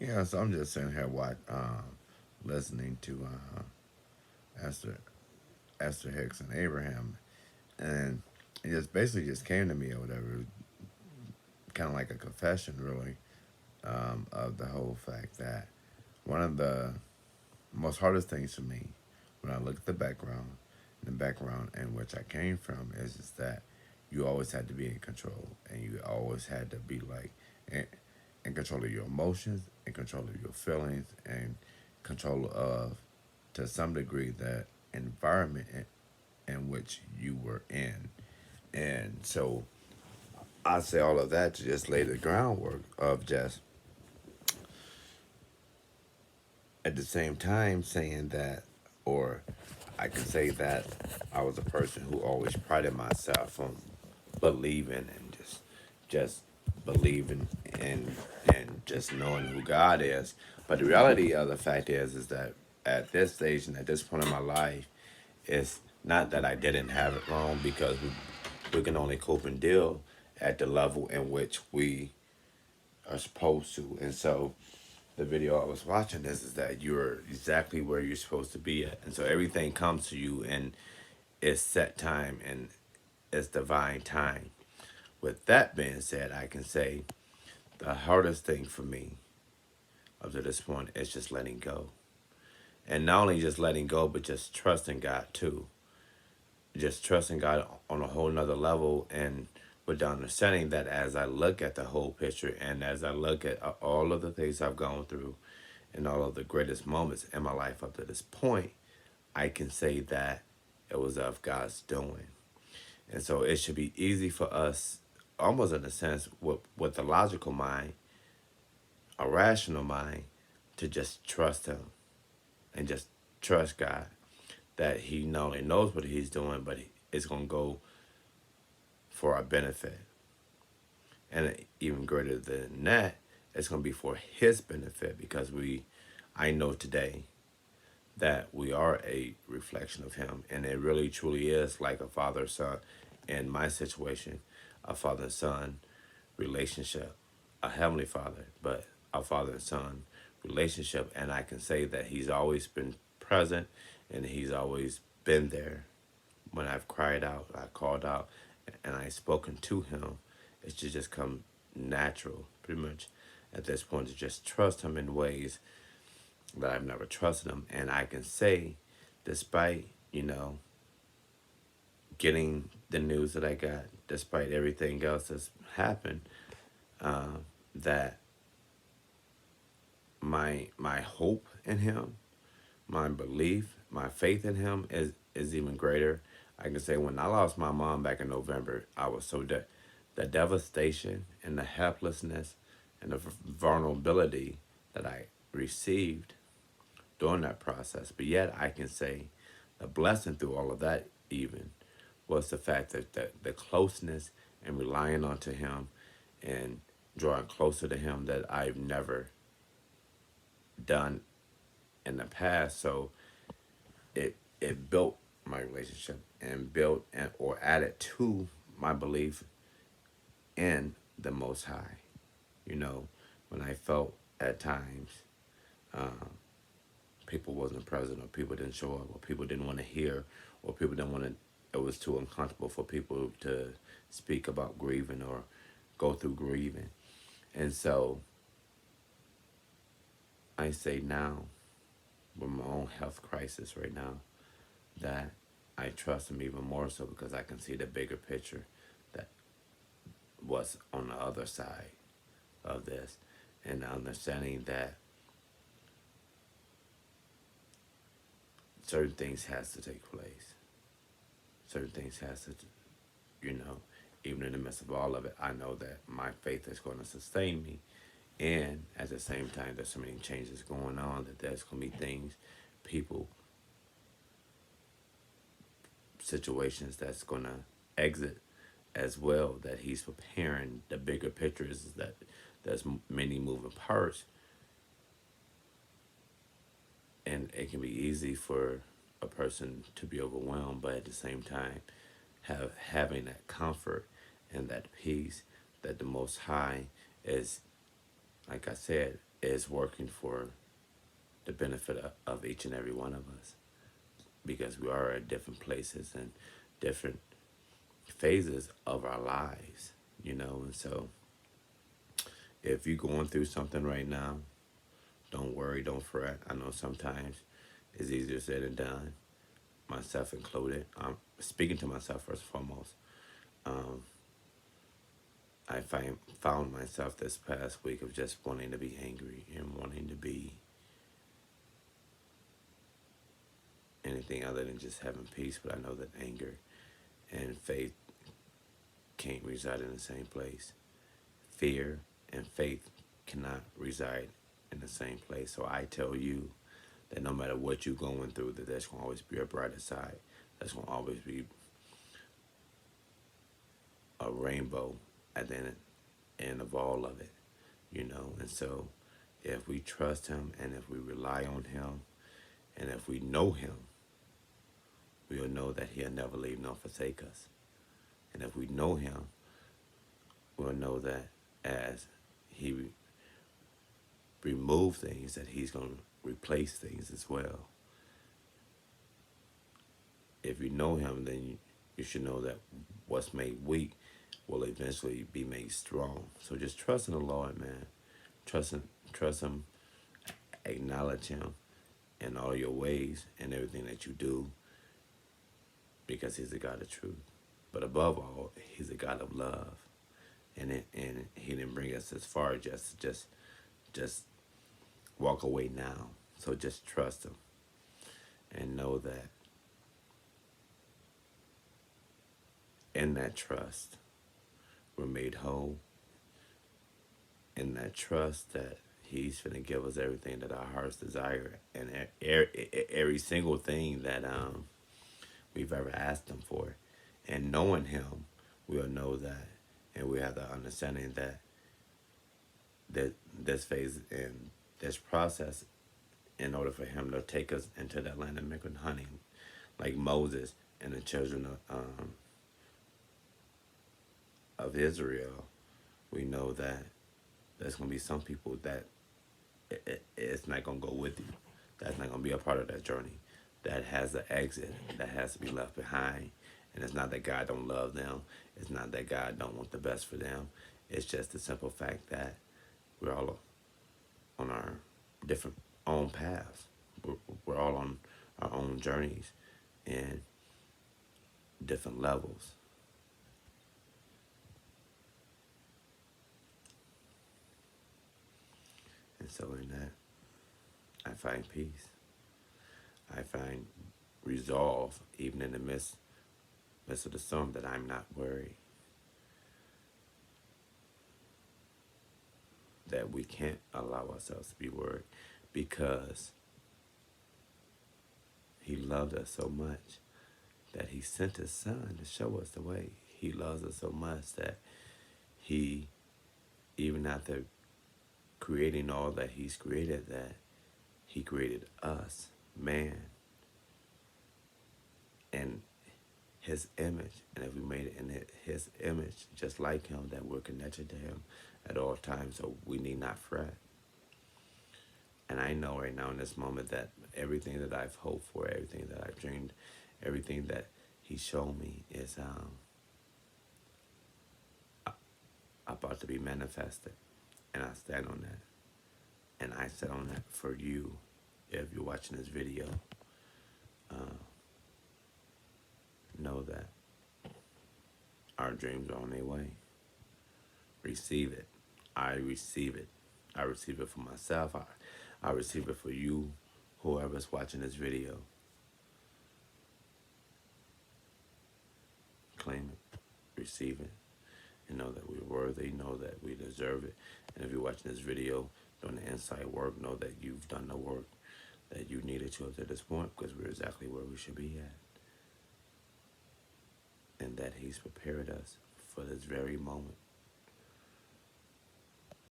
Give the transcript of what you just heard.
Yeah, so I'm just sitting here listening to Esther Esther Hicks and Abraham, and it just basically just came to me or whatever, kind of like a confession, really, of the whole fact that one of the most hardest things for me when I look at the background in which I came from is just that you always had to be in control, and you always had to be like in, in control of your emotions, in control of your feelings, and control of, to some degree, the environment in which you were in. And so I say all of that to just lay the groundwork of just at the same time saying that, or I could say that I was a person who always prided myself on believing and just believing and just knowing who God is. But the reality of the fact is that at this stage and at this point in my life, it's not that I didn't have it wrong, because we can only cope and deal at the level in which we are supposed to. And so the video I was watching is that you're exactly where you're supposed to be at. And so everything comes to you and it's set time and it's divine time. With that being said, I can say the hardest thing for me up to this point is just letting go. And not only just letting go, but just trusting God too. Just trusting God on a whole nother level, and with the understanding that as I look at the whole picture and as I look at all of the things I've gone through and all of the greatest moments in my life up to this point, I can say that it was of God's doing. And so it should be easy for us, almost in a sense, with the logical mind, a rational mind, to just trust Him and just trust God that He not only knows what He's doing, but it's going to go for our benefit. And even greater than that, it's going to be for His benefit, because I know today that we are a reflection of Him. And it really truly is like a father son, in my situation, a father son relationship, a heavenly father, but a father and son relationship. And I can say that He's always been present and He's always been there. When I've cried out, I called out, and I've spoken to Him, it's just come natural, pretty much at this point, to just trust Him in ways that I've never trusted Him. And I can say, despite, getting the news that I got, despite everything else that's happened, that my hope in Him, my belief, my faith in Him is even greater. I can say when I lost my mom back in November, I was so the devastation and the helplessness and the vulnerability that I received during that process. But yet I can say the blessing through all of that even was the fact that the closeness and relying onto Him and drawing closer to Him that I've never done in the past. So it built my relationship and built or added to my belief in the Most High. You know, when I felt at times people wasn't present, or people didn't show up, or people didn't want to hear, or people didn't want to, it was too uncomfortable for people to speak about grieving or go through grieving. And so I say now, with my own health crisis right now, that I trust Him even more so, because I can see the bigger picture that was on the other side of this, and understanding that certain things has to take place. Certain things has to, you know, even in the midst of all of it, I know that my faith is going to sustain me. And at the same time, there's so many changes going on that there's going to be things, people, situations that's going to exit as well, that He's preparing. The bigger picture is that there's many moving parts, and it can be easy for a person to be overwhelmed, but at the same time having that comfort and that peace that the Most High is, like I said, is working for the benefit of each and every one of us, because we are at different places and different phases of our lives, you know. And so if you're going through something right now, don't worry, don't fret. I know sometimes it's easier said than done, myself included. I'm speaking to myself first and foremost. Um, found myself this past week of just wanting to be angry and wanting to be anything other than just having peace. But I know that anger and faith can't reside in the same place. Fear and faith cannot reside in the same place. So I tell you that no matter what you're going through, that there's going to always be a brighter side. There's going to always be a rainbow at the end of all of it, you know. And so if we trust him and if we rely on him and if we know him, we'll know that he'll never leave nor forsake us. And if we know him, we'll know that as he remove things, that he's going to replace things as well. If you know him, then you should know that what's made weak will eventually be made strong. So just trust in the Lord, man. Trust him, acknowledge him in all your ways and everything that you do, because he's a God of truth. But above all, he's a God of love. And he didn't bring us as far just walk away now. So just trust him and know that in that trust we're made whole. In that trust that he's going to give us everything that our hearts desire, and every single thing that we've ever asked him for. And knowing him, we'll know that, and we have the understanding that this phase and this process, in order for him to take us into that land of milk and honey, like Moses and the children of Israel, we know that there's going to be some people that it's not going to go with you. That's not going to be a part of that journey. That has an exit. That has to be left behind. And it's not that God don't love them. It's not that God don't want the best for them. It's just the simple fact that we're all on our different own paths. We're all on our own journeys and different levels. And so in that, I find peace. I find resolve, even in the midst of the storm, that I'm not worried. That we can't allow ourselves to be worried, because he loved us so much that he sent his son to show us the way. He loves us so much that he, even after creating all that he's created, that he created us, man, in his image. And if we made it in his image, just like him, that we're connected to him at all times, so we need not fret. And I know right now in this moment that everything that I've hoped for, everything that I've dreamed, everything that he showed me is about to be manifested. And I stand on that. And I stand on that for you. If you're watching this video, know that our dreams are on their way. Receive it. I receive it. I receive it for myself. I receive it for you, whoever's watching this video. Claim it. Receive it. And know that we're worthy. Know that we deserve it. And if you're watching this video doing the inside work, know that you've done the work that you needed to up to this point, because we're exactly where we should be at. And that he's prepared us for this very moment.